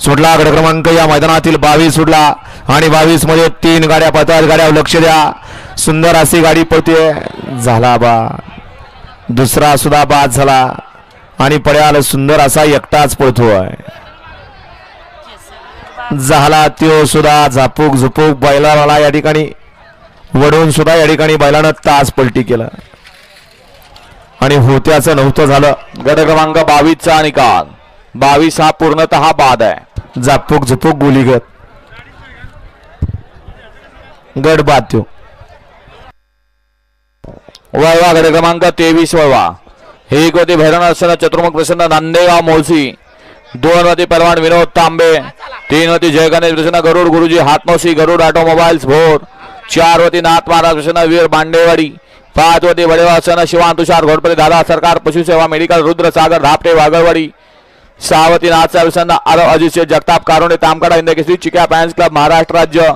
सुटला गट क्रमांक या मैदानातील 22 सुटला आणि 22 मध्ये 3 गाड्या पळतात. गाड्यावर लक्ष द्या. सुंदर अशी गाडी पळते. झाला बा दुसरा सुद्धा बाद झाला आणि पड्याला सुंदर असा एकटाच पळतोय. झाला त्यो सुद्धा झापूक झुपूक बैलाला या ठिकाणी वडून सुद्धा या ठिकाणी बैलानं तास पलटी केला आणि होत्याचं नव्हतं झालं. गट क्रमांक 22 चा निकाल 22 हा पूर्णतः बाद आहे. झापूक झुपूक गोलीगत गड बाद त्यो. वळवा गट क्रमांक 23 वळवा. ही होती भैरवनाथ असताना चतुर्मुख प्रसन्न नांदेगाव मोळशी. 2 वरती पहलवान विनोद तांबे. 3 वरती जय गणेश प्रसन्न गरुड गुरुजी हातनोसी गरुड ऑटोमोबाईल्स भोर. 4 वरती नाथ महाराज प्रसन्न वीर बांडेवाडी. 5 वरती वडेवा असताना शिवान तुषार घोडपले दादा सरकार पशुसेवा मेडिकल रुद्र सागर धापटे वागळवाडी. 6 वरती नाथ प्रसन्न अजित जगताप कारोणे तामकडा हिंद केसरी चिक्या फॅन्स क्लब महाराष्ट्र राज्य.